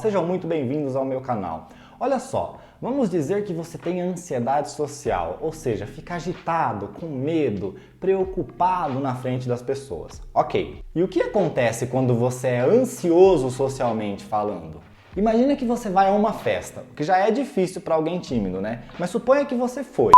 Sejam muito bem-vindos ao meu canal. Olha só, vamos dizer que você tem ansiedade social, ou seja, fica agitado, com medo, preocupado na frente das pessoas. Ok. E o que acontece quando você é ansioso socialmente falando? Imagina que você vai a uma festa, o que já é difícil para alguém tímido, né? Mas suponha que você foi.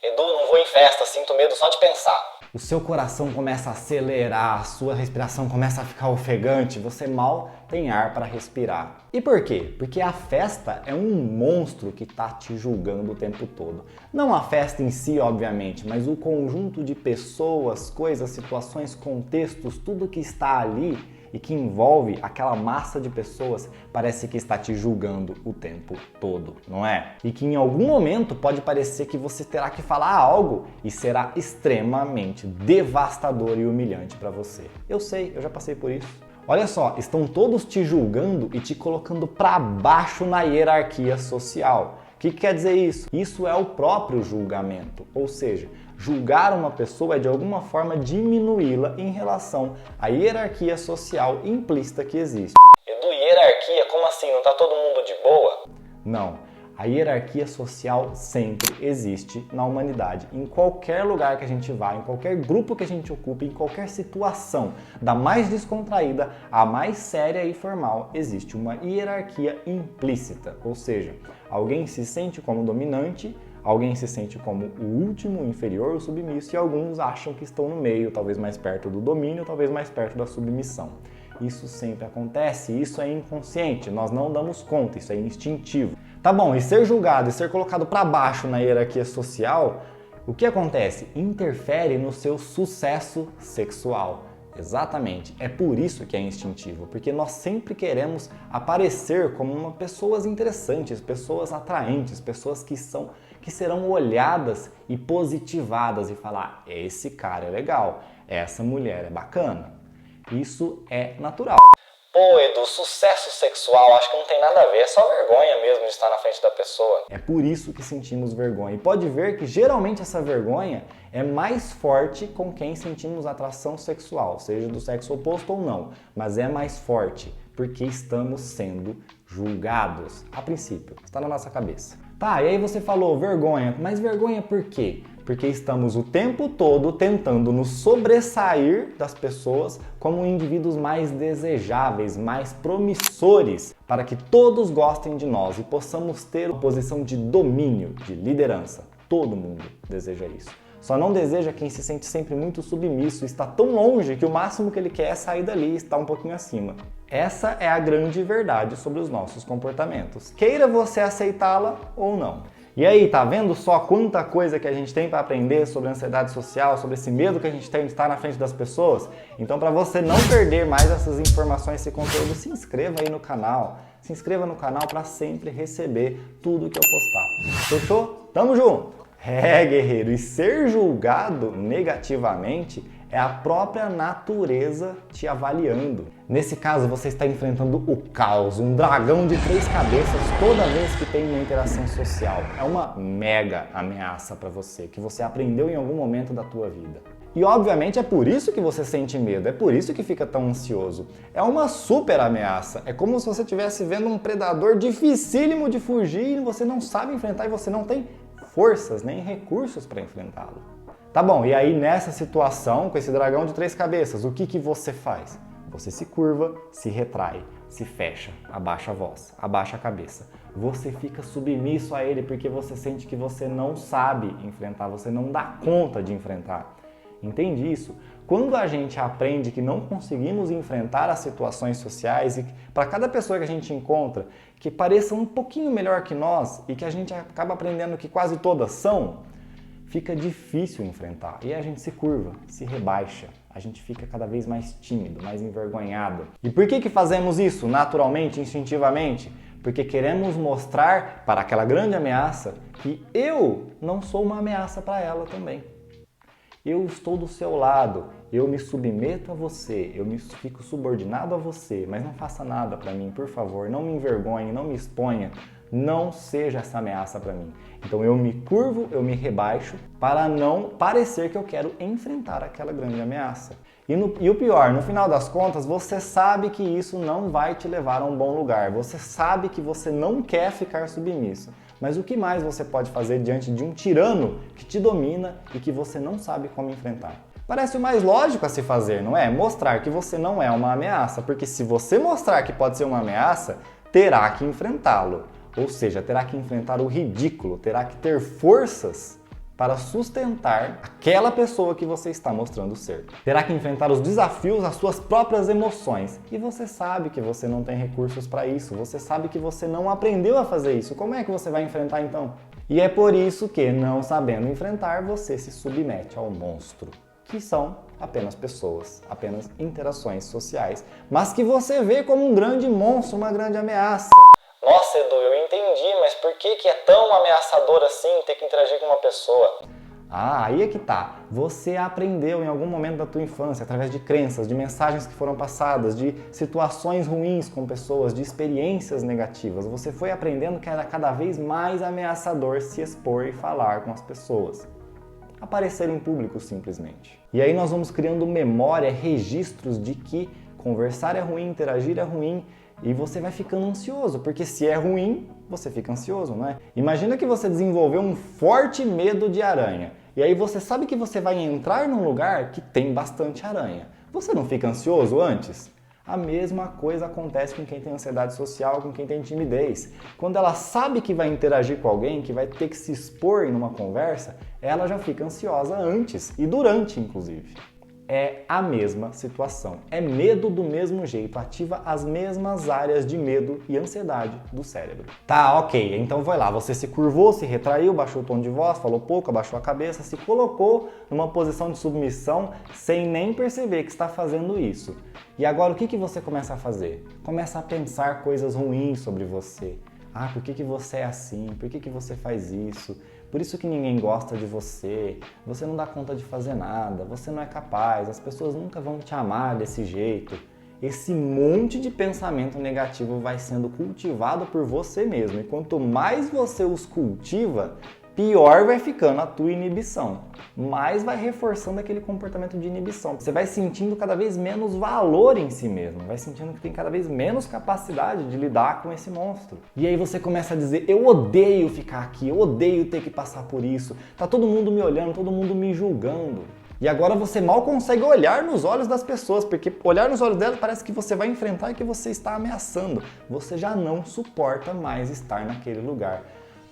Edu, não vou em festa, sinto medo só de pensar. O seu coração começa a acelerar, a sua respiração começa a ficar ofegante, você mal tem ar para respirar. E por quê? Porque a festa é um monstro que está te julgando o tempo todo. Não a festa em si, obviamente, mas o conjunto de pessoas, coisas, situações, contextos, tudo que está ali e que envolve aquela massa de pessoas parece que está te julgando o tempo todo, não é? E que em algum momento pode parecer que você terá que falar algo e será extremamente devastador e humilhante para você. Eu sei, eu já passei por isso. Olha só, estão todos te julgando e te colocando para baixo na hierarquia social. O que quer dizer isso? Isso é o próprio julgamento, ou seja, julgar uma pessoa é de alguma forma diminuí-la em relação à hierarquia social implícita que existe. Edu, hierarquia? Como assim? Não tá todo mundo de boa? Não. A hierarquia social sempre existe na humanidade. Em qualquer lugar que a gente vá, em qualquer grupo que a gente ocupe, em qualquer situação, da mais descontraída à mais séria e formal, existe uma hierarquia implícita. Ou seja, alguém se sente como dominante, alguém se sente como o último, o inferior, o submisso, e alguns acham que estão no meio, talvez mais perto do domínio, talvez mais perto da submissão. Isso sempre acontece, isso é inconsciente, nós não damos conta, isso é instintivo. Tá bom, e ser julgado e ser colocado para baixo na hierarquia social, o que acontece? Interfere no seu sucesso sexual. Exatamente, é por isso que é instintivo, porque nós sempre queremos aparecer como pessoas interessantes, pessoas atraentes, pessoas que serão olhadas e positivadas e falar, esse cara é legal, essa mulher é bacana. Isso é natural. Pô, Edu, sucesso sexual, acho que não tem nada a ver, é só vergonha mesmo de estar na frente da pessoa. É por isso que sentimos vergonha. E pode ver que geralmente essa vergonha é mais forte com quem sentimos atração sexual, seja do sexo oposto ou não, mas é mais forte porque estamos sendo julgados. A princípio, está na nossa cabeça. Tá, e aí você falou vergonha, mas vergonha por quê? Porque estamos o tempo todo tentando nos sobressair das pessoas como indivíduos mais desejáveis, mais promissores, para que todos gostem de nós e possamos ter uma posição de domínio, de liderança. Todo mundo deseja isso. Só não deseja quem se sente sempre muito submisso, está tão longe que o máximo que ele quer é sair dali e estar um pouquinho acima. Essa é a grande verdade sobre os nossos comportamentos. Queira você aceitá-la ou não. E aí, tá vendo só quanta coisa que a gente tem para aprender sobre ansiedade social, sobre esse medo que a gente tem de estar na frente das pessoas? Então, para você não perder mais essas informações, esse conteúdo, se inscreva aí no canal. Se inscreva no canal para sempre receber tudo que eu postar. Fechou? Tamo junto! É, guerreiro, e ser julgado negativamente é a própria natureza te avaliando. Nesse caso, você está enfrentando o caos, um dragão de 3 cabeças toda vez que tem uma interação social. É uma mega ameaça para você, que você aprendeu em algum momento da tua vida. E obviamente é por isso que você sente medo, é por isso que fica tão ansioso. É uma super ameaça, é como se você estivesse vendo um predador dificílimo de fugir e você não sabe enfrentar e você não tem forças nem recursos para enfrentá-lo. Tá bom, e aí nessa situação, com esse dragão de 3 cabeças, o que você faz? Você se curva, se retrai, se fecha, abaixa a voz, abaixa a cabeça. Você fica submisso a ele porque você sente que você não sabe enfrentar, você não dá conta de enfrentar. Entende isso? Quando a gente aprende que não conseguimos enfrentar as situações sociais e para cada pessoa que a gente encontra que pareça um pouquinho melhor que nós e que a gente acaba aprendendo que quase todas são, fica difícil enfrentar e a gente se curva, se rebaixa, a gente fica cada vez mais tímido, mais envergonhado. E por que fazemos isso naturalmente, instintivamente? Porque queremos mostrar para aquela grande ameaça que eu não sou uma ameaça para ela também. Eu estou do seu lado, eu me submeto a você, fico subordinado a você, mas não faça nada para mim, por favor, não me envergonhe, não me exponha, Não seja essa ameaça para mim. Então eu me curvo, eu me rebaixo para não parecer que eu quero enfrentar aquela grande ameaça. E o pior, no final das contas, você sabe que isso não vai te levar a um bom lugar. Você sabe que você não quer ficar submisso. Mas o que mais você pode fazer diante de um tirano que te domina e que você não sabe como enfrentar? Parece o mais lógico a se fazer, não é? Mostrar que você não é uma ameaça, porque se você mostrar que pode ser uma ameaça, terá que enfrentá-lo. Ou seja, terá que enfrentar o ridículo, terá que ter forças para sustentar aquela pessoa que você está mostrando ser. Terá que enfrentar os desafios, as suas próprias emoções. E você sabe que você não tem recursos para isso, você sabe que você não aprendeu a fazer isso. Como é que você vai enfrentar então? E é por isso que, não sabendo enfrentar, você se submete ao monstro, que são apenas pessoas, apenas interações sociais, mas que você vê como um grande monstro, uma grande ameaça. Nossa, Edu, eu entendi, mas por que é tão ameaçador assim ter que interagir com uma pessoa? Ah, aí é que tá. Você aprendeu em algum momento da tua infância, através de crenças, de mensagens que foram passadas, de situações ruins com pessoas, de experiências negativas. Você foi aprendendo que era cada vez mais ameaçador se expor e falar com as pessoas. Aparecer em público, simplesmente. E aí nós vamos criando memória, registros de que conversar é ruim, interagir é ruim, e você vai ficando ansioso, porque se é ruim, você fica ansioso, não é? Imagina que você desenvolveu um forte medo de aranha, e aí você sabe que você vai entrar num lugar que tem bastante aranha. Você não fica ansioso antes? A mesma coisa acontece com quem tem ansiedade social, com quem tem timidez. Quando ela sabe que vai interagir com alguém, que vai ter que se expor em uma conversa, ela já fica ansiosa antes e durante, inclusive. É a mesma situação. É medo do mesmo jeito, ativa as mesmas áreas de medo e ansiedade do cérebro. Tá, ok, então vai lá, você se curvou, se retraiu, baixou o tom de voz, falou pouco, abaixou a cabeça, se colocou numa posição de submissão sem nem perceber que está fazendo isso. E agora o que você começa a fazer? Começa a pensar coisas ruins sobre você. Ah, por que você é assim? Por que você faz isso? Por isso que ninguém gosta de você, você não dá conta de fazer nada, você não é capaz, as pessoas nunca vão te amar desse jeito. Esse monte de pensamento negativo vai sendo cultivado por você mesmo. E quanto mais você os cultiva, pior vai ficando a tua inibição. Mais vai reforçando aquele comportamento de inibição. Você vai sentindo cada vez menos valor em si mesmo. Vai sentindo que tem cada vez menos capacidade de lidar com esse monstro. E aí você começa a dizer, eu odeio ficar aqui, eu odeio ter que passar por isso. Tá todo mundo me olhando, todo mundo me julgando. E agora você mal consegue olhar nos olhos das pessoas, porque olhar nos olhos delas parece que você vai enfrentar e que você está ameaçando. Você já não suporta mais estar naquele lugar.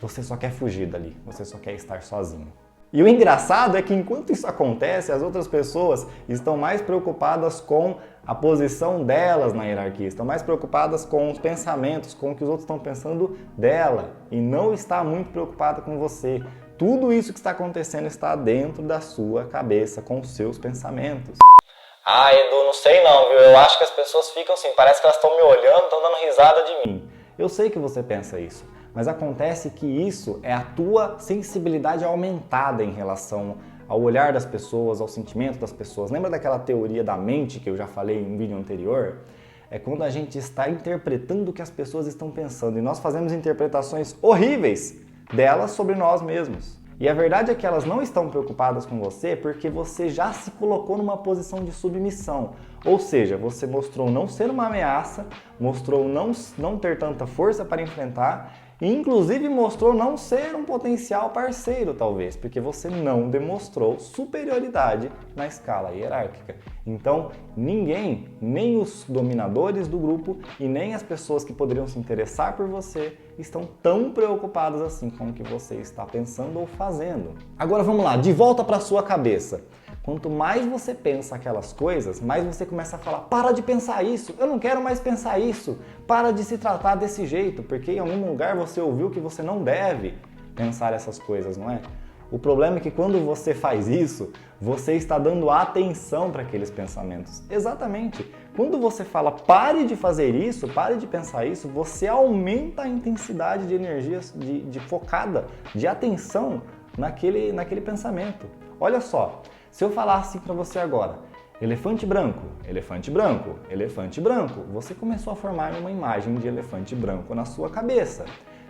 Você só quer fugir dali, você só quer estar sozinho. E o engraçado é que enquanto isso acontece, as outras pessoas estão mais preocupadas com a posição delas na hierarquia, estão mais preocupadas com os pensamentos, com o que os outros estão pensando dela, e não está muito preocupada com você. Tudo isso que está acontecendo está dentro da sua cabeça, com os seus pensamentos. Ah, Edu, não sei não, viu? Eu acho que as pessoas ficam assim, parece que elas estão me olhando, estão dando risada de mim. Eu sei que você pensa isso. Mas acontece que isso é a tua sensibilidade aumentada em relação ao olhar das pessoas, ao sentimento das pessoas. Lembra daquela teoria da mente que eu já falei em um vídeo anterior? É quando a gente está interpretando o que as pessoas estão pensando e nós fazemos interpretações horríveis delas sobre nós mesmos. E a verdade é que elas não estão preocupadas com você porque você já se colocou numa posição de submissão. Ou seja, você mostrou não ser uma ameaça, mostrou não ter tanta força para enfrentar e inclusive mostrou não ser um potencial parceiro, talvez, porque você não demonstrou superioridade na escala hierárquica. Então, ninguém, nem os dominadores do grupo e nem as pessoas que poderiam se interessar por você estão tão preocupadas assim com o que você está pensando ou fazendo. Agora vamos lá, de volta para a sua cabeça. Quanto mais você pensa aquelas coisas, mais você começa a falar, para de pensar isso, eu não quero mais pensar isso, para de se tratar desse jeito, porque em algum lugar você ouviu que você não deve pensar essas coisas, não é? O problema é que quando você faz isso, você está dando atenção para aqueles pensamentos. Exatamente. Quando você fala, pare de fazer isso, pare de pensar isso, você aumenta a intensidade de energia de focada, de atenção naquele pensamento. Olha só. Se eu falar assim para você agora, elefante branco, elefante branco, elefante branco, você começou a formar uma imagem de elefante branco na sua cabeça.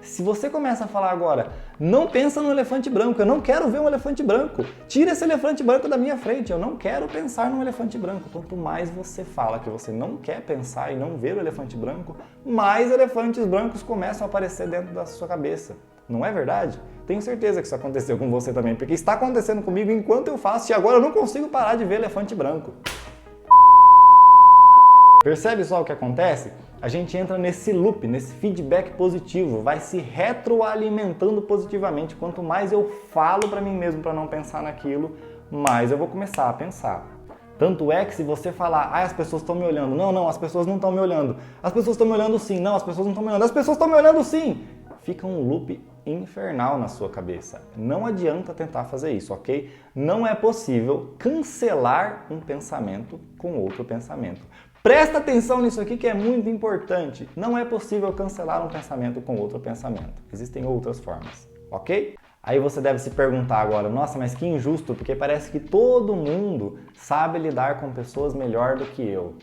Se você começa a falar agora, não pensa no elefante branco, eu não quero ver um elefante branco, tira esse elefante branco da minha frente, eu não quero pensar num elefante branco. Quanto mais você fala que você não quer pensar e não ver o elefante branco, mais elefantes brancos começam a aparecer dentro da sua cabeça. Não é verdade? Tenho certeza que isso aconteceu com você também, porque está acontecendo comigo enquanto eu faço e agora eu não consigo parar de ver elefante branco. Percebe só o que acontece? A gente entra nesse loop, nesse feedback positivo, vai se retroalimentando positivamente. Quanto mais eu falo para mim mesmo para não pensar naquilo, mais eu vou começar a pensar. Tanto é que se você falar, as pessoas estão me olhando, não, as pessoas não estão me olhando, as pessoas estão me olhando sim, não, as pessoas não estão me olhando, as pessoas estão me olhando sim, fica um loop infernal na sua cabeça. Não adianta tentar fazer isso, ok? Não é possível cancelar um pensamento com outro pensamento. Presta atenção nisso aqui que é muito importante. Não é possível cancelar um pensamento com outro pensamento. Existem outras formas, ok? Aí você deve se perguntar agora, nossa, mas que injusto, porque parece que todo mundo sabe lidar com pessoas melhor do que eu.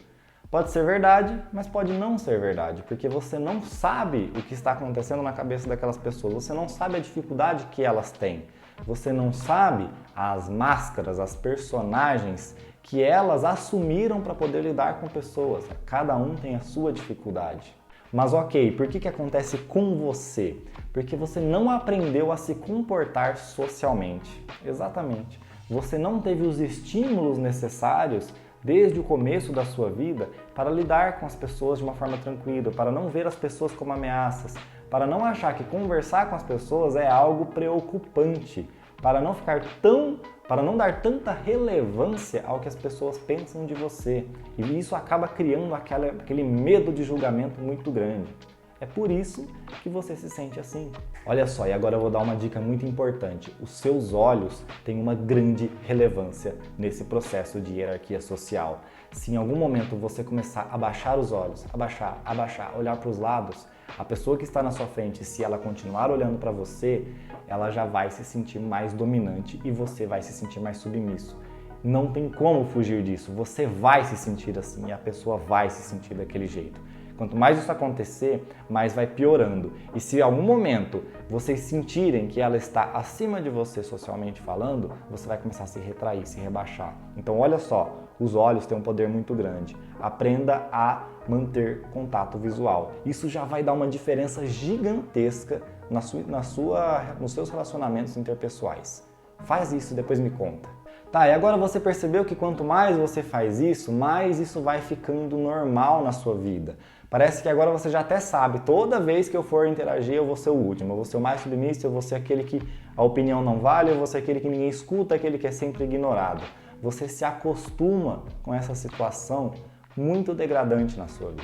Pode ser verdade, mas pode não ser verdade, porque você não sabe o que está acontecendo na cabeça daquelas pessoas, você não sabe a dificuldade que elas têm, você não sabe as máscaras, as personagens que elas assumiram para poder lidar com pessoas. Cada um tem a sua dificuldade. Mas ok, por que acontece com você? Porque você não aprendeu a se comportar socialmente. Exatamente. Você não teve os estímulos necessários desde o começo da sua vida para lidar com as pessoas de uma forma tranquila, para não ver as pessoas como ameaças, para não achar que conversar com as pessoas é algo preocupante, para não dar tanta relevância ao que as pessoas pensam de você. E isso acaba criando aquele medo de julgamento muito grande. É por isso que você se sente assim. Olha só, e agora eu vou dar uma dica muito importante. Os seus olhos têm uma grande relevância nesse processo de hierarquia social. Se em algum momento você começar a baixar os olhos, abaixar, olhar para os lados, a pessoa que está na sua frente, se ela continuar olhando para você, ela já vai se sentir mais dominante e você vai se sentir mais submisso. Não tem como fugir disso, você vai se sentir assim e a pessoa vai se sentir daquele jeito. Quanto mais isso acontecer, mais vai piorando. E se em algum momento vocês sentirem que ela está acima de você socialmente falando, você vai começar a se retrair, se rebaixar. Então olha só, os olhos têm um poder muito grande. Aprenda a manter contato visual. Isso já vai dar uma diferença gigantesca nos seus relacionamentos interpessoais. Faz isso e depois me conta. Tá, e agora você percebeu que quanto mais você faz isso, mais isso vai ficando normal na sua vida. Parece que agora você já até sabe, toda vez que eu for interagir eu vou ser o último, eu vou ser o mais submisso, eu vou ser aquele que a opinião não vale, eu vou ser aquele que ninguém escuta, aquele que é sempre ignorado. Você se acostuma com essa situação muito degradante na sua vida.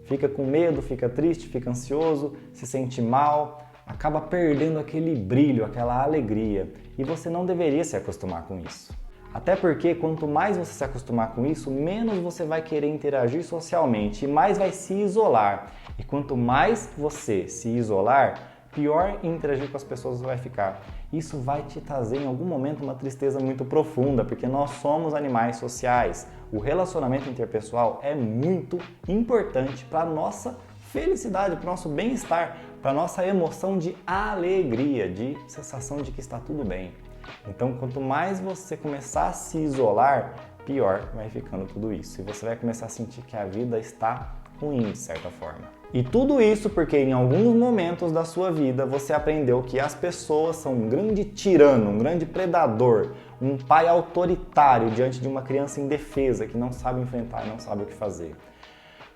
Fica com medo, fica triste, fica ansioso, se sente mal, acaba perdendo aquele brilho, aquela alegria. E você não deveria se acostumar com isso. Até porque quanto mais você se acostumar com isso, menos você vai querer interagir socialmente e mais vai se isolar. E quanto mais você se isolar, pior interagir com as pessoas vai ficar. Isso vai te trazer em algum momento uma tristeza muito profunda, porque nós somos animais sociais. O relacionamento interpessoal é muito importante para a nossa felicidade, para o nosso bem-estar, para a nossa emoção de alegria, de sensação de que está tudo bem. Então, quanto mais você começar a se isolar, pior vai ficando tudo isso. E você vai começar a sentir que a vida está ruim, de certa forma. E tudo isso porque em alguns momentos da sua vida você aprendeu que as pessoas são um grande tirano, um grande predador, um pai autoritário diante de uma criança indefesa que não sabe enfrentar e não sabe o que fazer.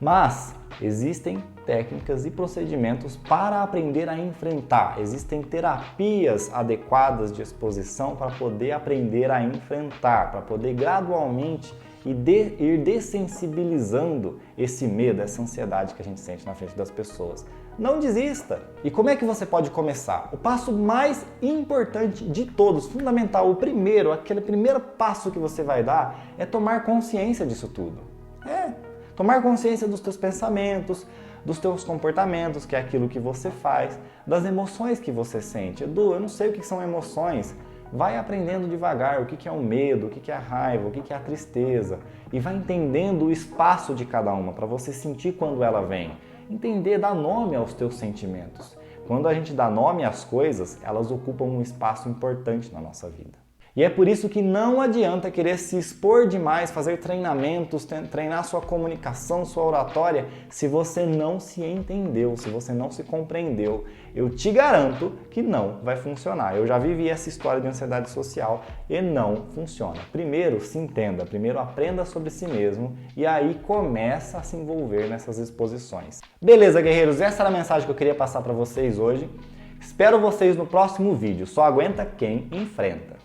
Mas existem técnicas e procedimentos para aprender a enfrentar. Existem terapias adequadas de exposição para poder aprender a enfrentar, para poder gradualmente ir dessensibilizando esse medo, essa ansiedade que a gente sente na frente das pessoas. Não desista! E como é que você pode começar? O passo mais importante de todos, fundamental, aquele primeiro passo que você vai dar é tomar consciência disso tudo. Tomar consciência dos teus pensamentos, dos teus comportamentos, que é aquilo que você faz, das emoções que você sente. Edu, eu não sei o que são emoções. Vai aprendendo devagar o que é o medo, o que é a raiva, o que é a tristeza. E vai entendendo o espaço de cada uma, para você sentir quando ela vem. Entender, dar nome aos teus sentimentos. Quando a gente dá nome às coisas, elas ocupam um espaço importante na nossa vida. E é por isso que não adianta querer se expor demais, fazer treinamentos, treinar sua comunicação, sua oratória, se você não se entendeu, se você não se compreendeu. Eu te garanto que não vai funcionar. Eu já vivi essa história de ansiedade social e não funciona. Primeiro se entenda, primeiro aprenda sobre si mesmo e aí começa a se envolver nessas exposições. Beleza, guerreiros? Essa era a mensagem que eu queria passar para vocês hoje. Espero vocês no próximo vídeo. Só aguenta quem enfrenta.